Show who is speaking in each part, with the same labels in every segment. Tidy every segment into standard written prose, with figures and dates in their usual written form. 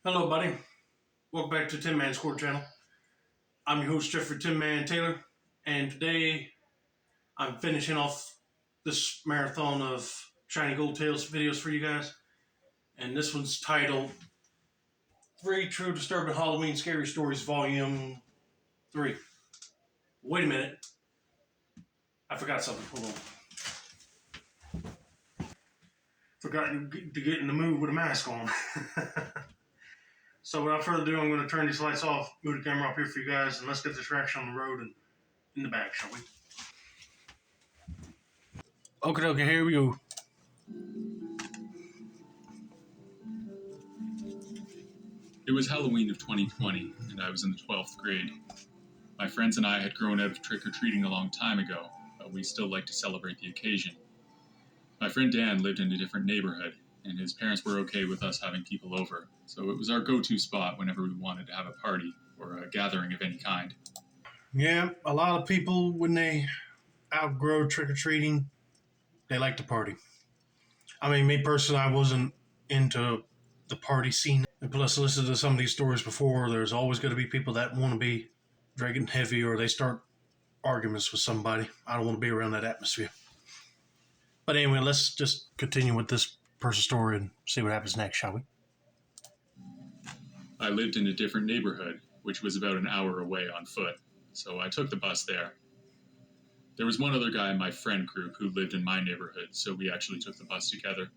Speaker 1: Hello, buddy. Welcome back to Tin Man Score Channel. I'm your host, Jeffrey Tin Man Taylor, and today I'm finishing off this marathon of Shiny Gold Tales videos for you guys. And this one's titled Three True Disturbing Halloween Scary Stories, Volume 3. Wait a minute. I forgot something. Hold on. Forgot to get in the mood with a mask on. So without further ado, I'm going to turn these lights off, move the camera up here for you guys, and let's get this reaction on the road and in the bag, shall we? Okay, here we go.
Speaker 2: It was Halloween of 2020, and I was in the 12th grade. My friends and I had grown out of trick-or-treating a long time ago, but we still liked to celebrate the occasion. My friend Dan lived in a different neighborhood, and his parents were okay with us having people over, so it was our go-to spot whenever we wanted to have a party or a gathering of any kind.
Speaker 1: Yeah, a lot of people, when they outgrow trick-or-treating, they like to party. I mean, me personally, I wasn't into the party scene. And plus, listen to some of these stories before, there's always going to be people that want to be drinking heavy or they start arguments with somebody. I don't want to be around that atmosphere. But anyway, let's just continue with this person's story and see what happens next, shall we?
Speaker 2: I lived in a different neighborhood, which was about an hour away on foot, so I took the bus there. There was one other guy in my friend group who lived in my neighborhood, so we actually took the bus together.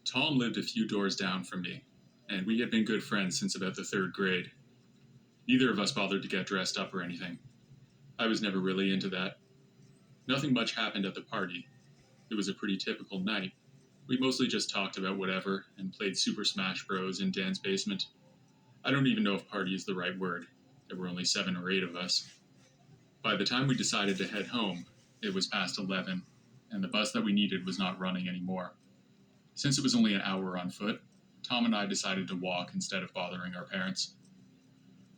Speaker 2: Tom lived a few doors down from me, and we had been good friends since about the third grade. Neither of us bothered to get dressed up or anything. I was never really into that. Nothing much happened at the party. It was a pretty typical night. We mostly just talked about whatever and played Super Smash Bros. In Dan's basement. I don't even know if party is the right word. There were only 7 or 8 of us. By the time we decided to head home, it was past 11, and the bus that we needed was not running anymore. Since it was only an hour on foot, Tom and I decided to walk instead of bothering our parents.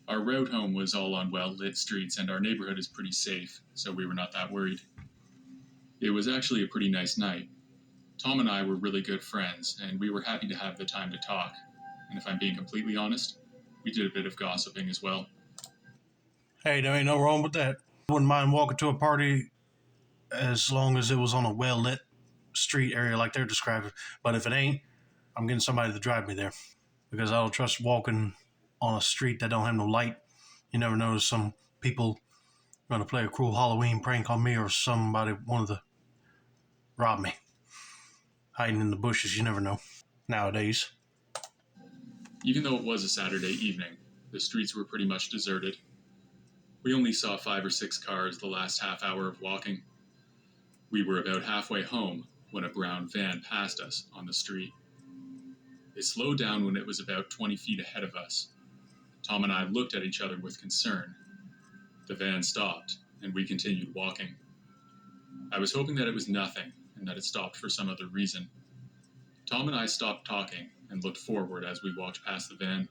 Speaker 2: Our road home was all on well-lit streets, and our neighborhood is pretty safe, so we were not that worried. It was actually a pretty nice night. Tom and I were really good friends, and we were happy to have the time to talk. And if I'm being completely honest, we did a bit of gossiping as well.
Speaker 1: Hey, there ain't no wrong with that. I wouldn't mind walking to a party as long as it was on a well-lit street area like they're describing. But if it ain't, I'm getting somebody to drive me there. Because I don't trust walking on a street that don't have no light. You never know, some people going to play a cruel Halloween prank on me or somebody wanted to rob me. Hiding in the bushes, you never know. Nowadays.
Speaker 2: Even though it was a Saturday evening, the streets were pretty much deserted. We only saw 5 or 6 cars the last half hour of walking. We were about halfway home when a brown van passed us on the street. It slowed down when it was about 20 feet ahead of us. Tom and I looked at each other with concern. The van stopped, and we continued walking. I was hoping that it was nothing, and that it stopped for some other reason. Tom and I stopped talking and looked forward as we walked past the van.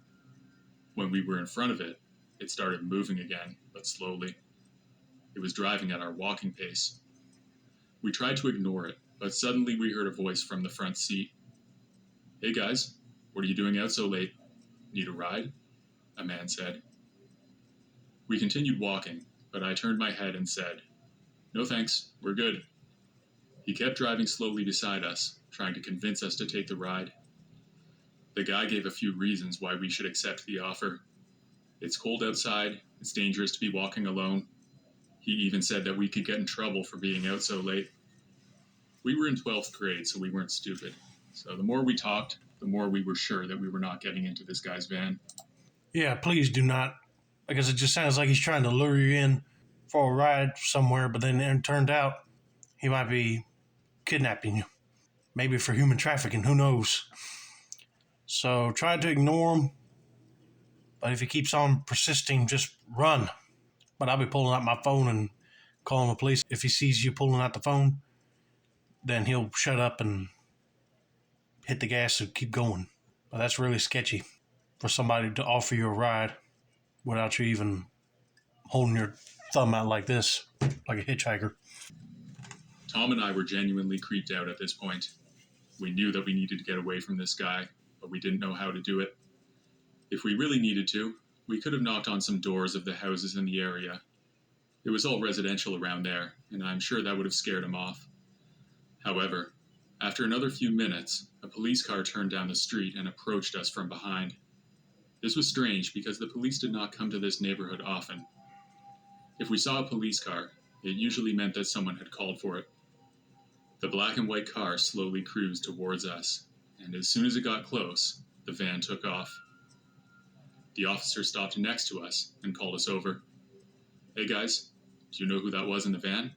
Speaker 2: When we were in front of it, it started moving again, but slowly. It was driving at our walking pace. We tried to ignore it, but suddenly we heard a voice from the front seat. "Hey guys, what are you doing out so late? Need a ride?" a man said. We continued walking, but I turned my head and said, "No thanks, we're good." He kept driving slowly beside us, trying to convince us to take the ride. The guy gave a few reasons why we should accept the offer. It's cold outside, it's dangerous to be walking alone. He even said that we could get in trouble for being out so late. We were in 12th grade, so we weren't stupid. So the more we talked, the more we were sure that we were not getting into this guy's van.
Speaker 1: Yeah, please do not. Because it just sounds like he's trying to lure you in for a ride somewhere, but then it turned out he might be kidnapping you. Maybe for human trafficking, who knows? So try to ignore him. But if he keeps on persisting, just run. But I'll be pulling out my phone and calling the police. If he sees you pulling out the phone, then he'll shut up and hit the gas and keep going. But that's really sketchy for somebody to offer you a ride without you even holding your thumb out like this, like a hitchhiker.
Speaker 2: Tom and I were genuinely creeped out at this point. We knew that we needed to get away from this guy, but we didn't know how to do it. If we really needed to, we could have knocked on some doors of the houses in the area. It was all residential around there, and I'm sure that would have scared him off. However, after another few minutes, a police car turned down the street and approached us from behind. This was strange because the police did not come to this neighborhood often. If we saw a police car, it usually meant that someone had called for it. The black and white car slowly cruised towards us, and as soon as it got close, the van took off. The officer stopped next to us and called us over. "Hey guys, do you know who that was in the van?"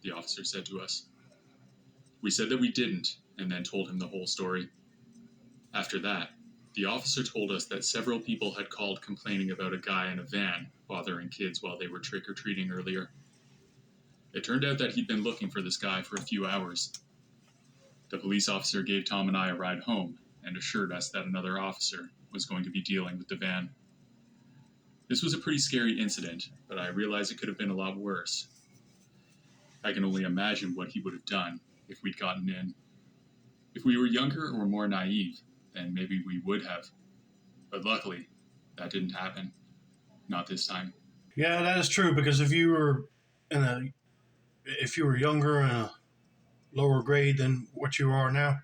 Speaker 2: the officer said to us. We said that we didn't, and then told him the whole story. After that, the officer told us that several people had called complaining about a guy in a van bothering kids while they were trick-or-treating earlier. It turned out that he'd been looking for this guy for a few hours. The police officer gave Tom and I a ride home and assured us that another officer was going to be dealing with the van. This was a pretty scary incident, but I realize it could have been a lot worse. I can only imagine what he would have done if we'd gotten in. If we were younger or more naive, then maybe we would have. But luckily, that didn't happen. Not this time.
Speaker 1: Yeah, that is true because in a if you were younger and a lower grade than what you are now,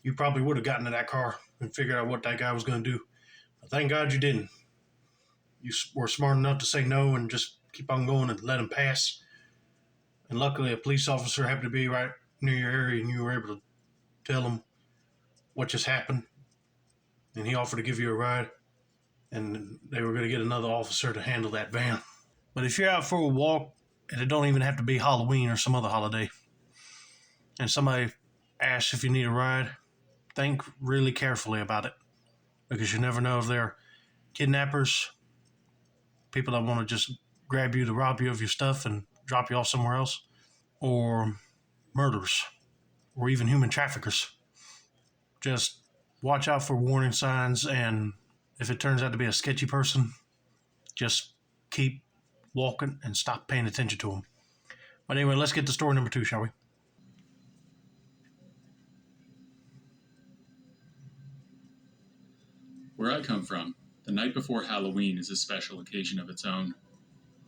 Speaker 1: you probably would have gotten in that car and figured out what that guy was going to do. But thank God you didn't. You were smart enough to say no and just keep on going and let him pass. And luckily, a police officer happened to be right near your area, and you were able to tell him what just happened. And he offered to give you a ride, and they were going to get another officer to handle that van. But if you're out for a walk, and it don't even have to be Halloween or some other holiday, and somebody asks if you need a ride, think really carefully about it, because you never know if they're kidnappers, people that want to just grab you to rob you of your stuff and drop you off somewhere else, or murderers, or even human traffickers. Just watch out for warning signs, and if it turns out to be a sketchy person, just keep walking and stop paying attention to them. But anyway, let's get to story number 2, shall we?
Speaker 2: Where I come from, the night before Halloween is a special occasion of its own.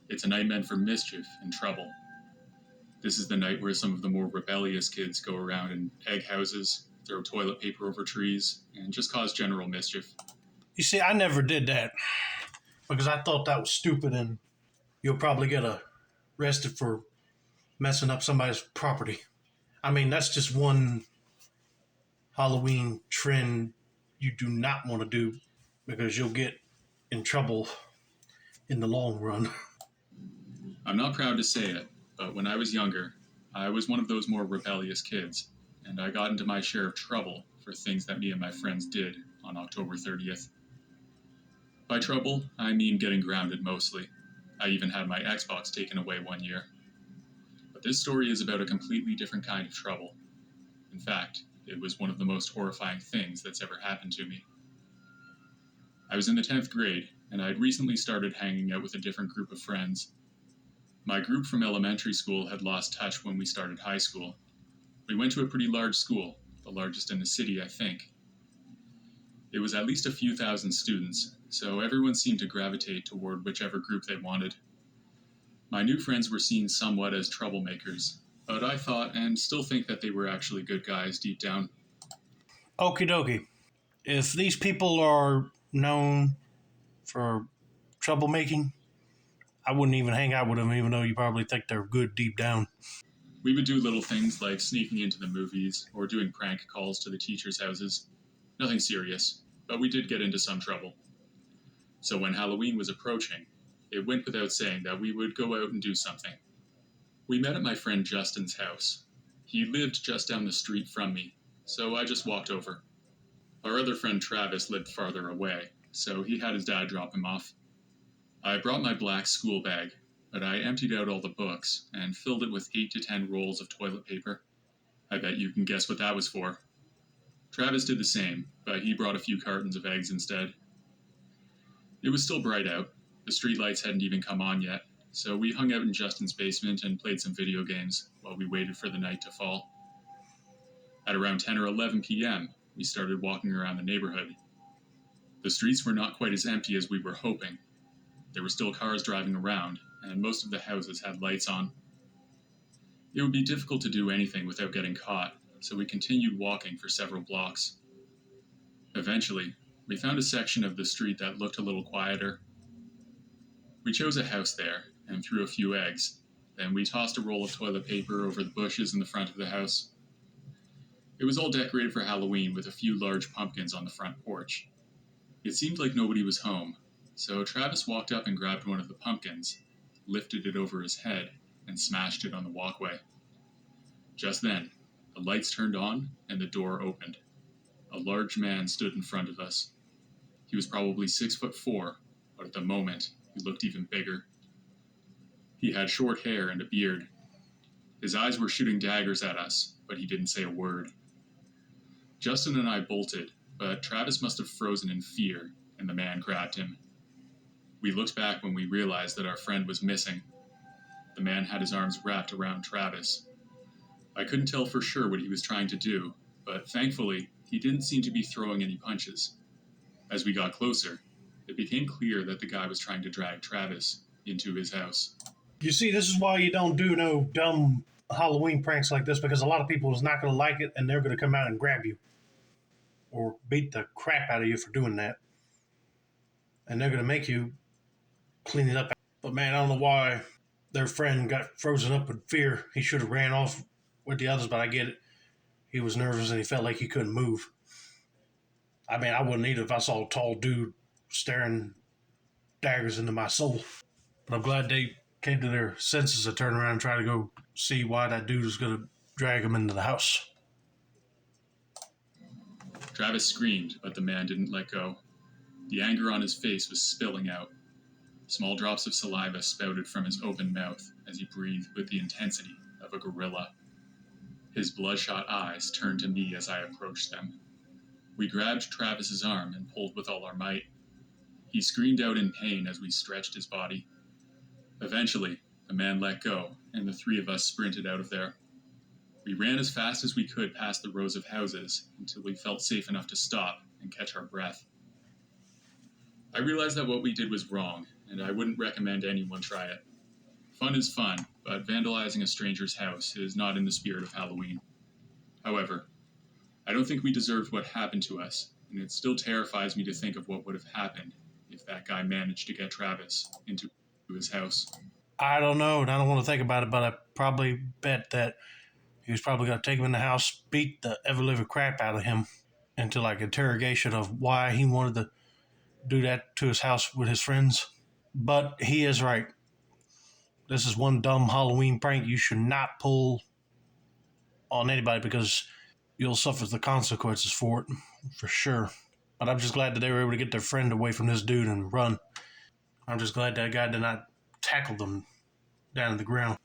Speaker 2: It's a night meant for mischief and trouble. This is the night where some of the more rebellious kids go around and egg houses, throw toilet paper over trees, and just cause general mischief.
Speaker 1: You see, I never did that because I thought that was stupid, and you'll probably get arrested for messing up somebody's property. I mean, that's just one Halloween trend you do not want to do because you'll get in trouble in the long run.
Speaker 2: I'm not proud to say it, but when I was younger, I was one of those more rebellious kids, and I got into my share of trouble for things that me and my friends did on October 30th. By trouble, I mean getting grounded mostly. I even had my Xbox taken away one year. But this story is about a completely different kind of trouble. In fact, it was one of the most horrifying things that's ever happened to me. I was in the 10th grade, and I had recently started hanging out with a different group of friends. My group from elementary school had lost touch when we started high school. We went to a pretty large school, the largest in the city, I think. It was at least a few thousand students, so everyone seemed to gravitate toward whichever group they wanted. My new friends were seen somewhat as troublemakers, but I thought and still think that they were actually good guys deep down.
Speaker 1: Okie dokie. If these people are known for troublemaking, I wouldn't even hang out with them, even though you probably think they're good deep down.
Speaker 2: We would do little things like sneaking into the movies or doing prank calls to the teachers' houses. Nothing serious, but we did get into some trouble. So when Halloween was approaching, it went without saying that we would go out and do something. We met at my friend Justin's house. He lived just down the street from me, so I just walked over. Our other friend Travis lived farther away, so he had his dad drop him off. I brought my black school bag, but I emptied out all the books and filled it with 8 to 10 rolls of toilet paper. I bet you can guess what that was for. Travis did the same, but he brought a few cartons of eggs instead. It was still bright out. The streetlights hadn't even come on yet, so we hung out in Justin's basement and played some video games while we waited for the night to fall. At around 10 or 11 p.m., we started walking around the neighborhood. The streets were not quite as empty as we were hoping. There were still cars driving around, and most of the houses had lights on. It would be difficult to do anything without getting caught, so we continued walking for several blocks. Eventually, we found a section of the street that looked a little quieter. We chose a house there and threw a few eggs. Then we tossed a roll of toilet paper over the bushes in the front of the house. It was all decorated for Halloween with a few large pumpkins on the front porch. It seemed like nobody was home, so Travis walked up and grabbed one of the pumpkins, lifted it over his head, and smashed it on the walkway. Just then, the lights turned on and the door opened. A large man stood in front of us. He was probably 6'4", but at the moment, he looked even bigger. He had short hair and a beard. His eyes were shooting daggers at us, but he didn't say a word. Justin and I bolted, but Travis must have frozen in fear, and the man grabbed him. We looked back when we realized that our friend was missing. The man had his arms wrapped around Travis. I couldn't tell for sure what he was trying to do, but thankfully, he didn't seem to be throwing any punches. As we got closer, it became clear that the guy was trying to drag Travis into his house.
Speaker 1: You see, this is why you don't do no dumb Halloween pranks like this, because a lot of people is not going to like it and they're going to come out and grab you or beat the crap out of you for doing that. And they're going to make you clean it up. But man, I don't know why their friend got frozen up with fear. He should have ran off with the others, but I get it. He was nervous and he felt like he couldn't move. I mean, I wouldn't either if I saw a tall dude staring daggers into my soul. But I'm glad they came to their senses to turn around and try to go see why that dude was going to drag him into the house.
Speaker 2: Travis screamed, but the man didn't let go. The anger on his face was spilling out. Small drops of saliva spouted from his open mouth as he breathed with the intensity of a gorilla. His bloodshot eyes turned to me as I approached them. We grabbed Travis's arm and pulled with all our might. He screamed out in pain as we stretched his body. Eventually, the man let go, and the three of us sprinted out of there. We ran as fast as we could past the rows of houses until we felt safe enough to stop and catch our breath. I realized that what we did was wrong, and I wouldn't recommend anyone try it. Fun is fun, but vandalizing a stranger's house is not in the spirit of Halloween. However, I don't think we deserved what happened to us, and it still terrifies me to think of what would have happened if that guy managed to get Travis into his house.
Speaker 1: I don't know, and I don't want to think about it, but I probably bet that he was probably going to take him in the house, beat the ever-living crap out of him into like interrogation of why he wanted to do that to his house with his friends. But he is right. This is one dumb Halloween prank you should not pull on anybody because you'll suffer the consequences for it, for sure. But I'm just glad that they were able to get their friend away from this dude and run. I'm just glad that guy did not tackle them down to the ground.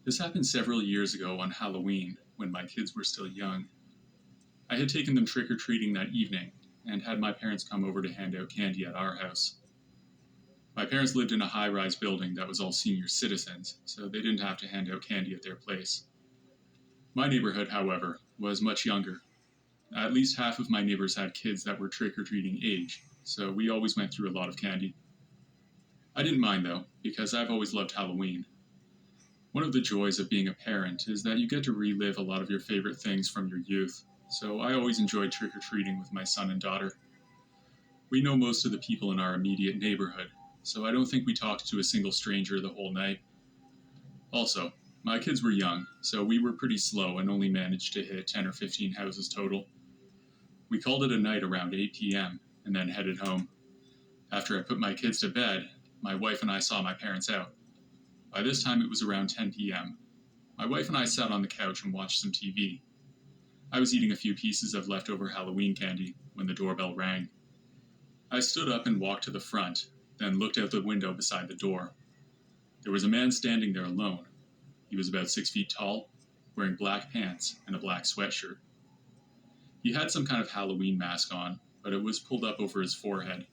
Speaker 2: This happened several years ago on Halloween when my kids were still young. I had taken them trick-or-treating that evening and had my parents come over to hand out candy at our house. My parents lived in a high-rise building that was all senior citizens, so they didn't have to hand out candy at their place. My neighborhood, however, was much younger. At least half of my neighbors had kids that were trick-or-treating age, so we always went through a lot of candy. I didn't mind, though, because I've always loved Halloween. One of the joys of being a parent is that you get to relive a lot of your favorite things from your youth, so I always enjoyed trick-or-treating with my son and daughter. We know most of the people in our immediate neighborhood, so I don't think we talked to a single stranger the whole night. Also, my kids were young, so we were pretty slow and only managed to hit 10 or 15 houses total. We called it a night around 8 p.m. and then headed home. After I put my kids to bed, my wife and I saw my parents out. By this time, it was around 10 p.m. My wife and I sat on the couch and watched some TV. I was eating a few pieces of leftover Halloween candy when the doorbell rang. I stood up and walked to the front, then looked out the window beside the door. There was a man standing there alone. He was about 6 feet tall, wearing black pants and a black sweatshirt. He had some kind of Halloween mask on, but it was pulled up over his forehead.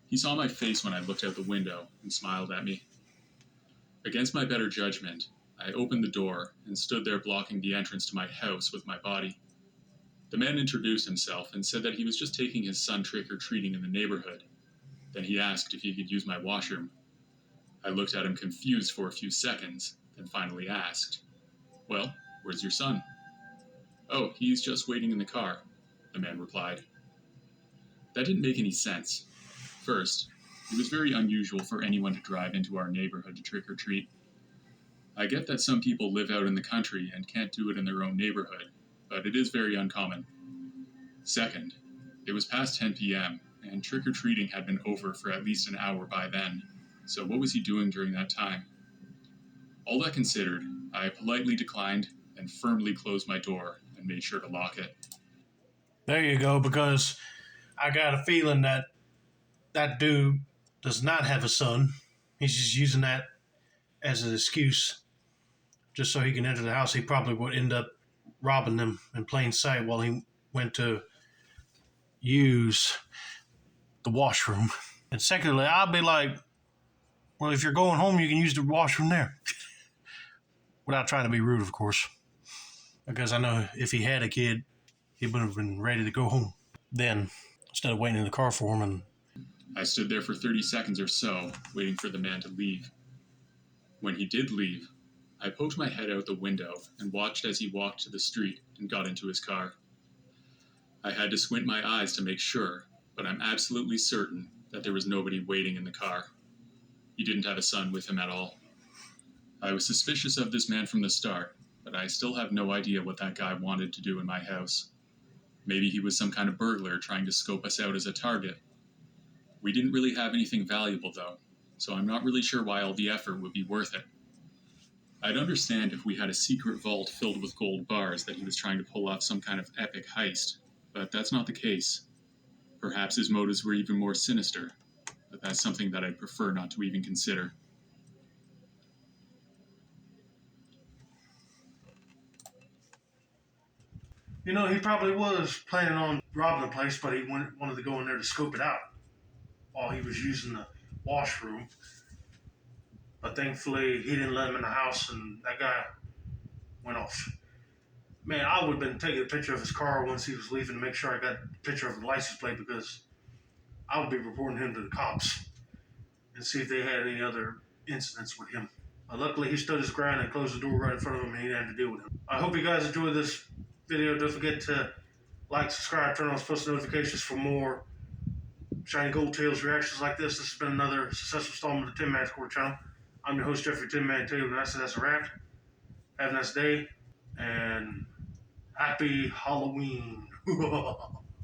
Speaker 2: He saw my face when I looked out the window and smiled at me. Against my better judgment, I opened the door and stood there blocking the entrance to my house with my body. The man introduced himself and said that he was just taking his son trick-or-treating in the neighborhood. Then he asked if he could use my washroom. I looked at him confused for a few seconds, then finally asked, "Well, where's your son?" "Oh, he's just waiting in the car," the man replied. That didn't make any sense. First, it was very unusual for anyone to drive into our neighborhood to trick-or-treat. I get that some people live out in the country and can't do it in their own neighborhood, but it is very uncommon. Second, it was past 10 p.m., and trick-or-treating had been over for at least an hour by then, so what was he doing during that time? All that considered, I politely declined and firmly closed my door and made sure to lock it.
Speaker 1: There you go, because I got a feeling that that dude does not have a son. He's just using that as an excuse just so he can enter the house. He probably would end up robbing them in plain sight while he went to use the washroom. And secondly, I'll be like, well, if you're going home, you can use the washroom there. Without trying to be rude, of course. Because I know if he had a kid, he would have been ready to go home then, instead of waiting in the car for him. And
Speaker 2: I stood there for 30 seconds or so, waiting for the man to leave. When he did leave, I poked my head out the window and watched as he walked to the street and got into his car. I had to squint my eyes to make sure, but I'm absolutely certain that there was nobody waiting in the car. He didn't have a son with him at all. I was suspicious of this man from the start, but I still have no idea what that guy wanted to do in my house. Maybe he was some kind of burglar trying to scope us out as a target. We didn't really have anything valuable, though, so I'm not really sure why all the effort would be worth it. I'd understand if we had a secret vault filled with gold bars that he was trying to pull off some kind of epic heist, but that's not the case. Perhaps his motives were even more sinister, but that's something that I'd prefer not to even consider.
Speaker 1: you know, he probably was planning on robbing the place, but he wanted to go in there to scope it out while he was using the washroom. But thankfully, he didn't let him in the house, and that guy went off. Man, I would have been taking a picture of his car once he was leaving to make sure I got a picture of the license plate, because I would be reporting him to the cops and see if they had any other incidents with him. Luckily, he stood his ground and closed the door right in front of him, and he didn't have to deal with him. I hope you guys enjoyed this video. Don't forget to like, subscribe, turn on post notifications for more Shiny Gold Tales reactions like this. This has been another successful installment of the Tin Man's Court channel. I'm your host, Jeffrey Tin Man Taylor, and that's a wrap. Have a nice day, and happy Halloween.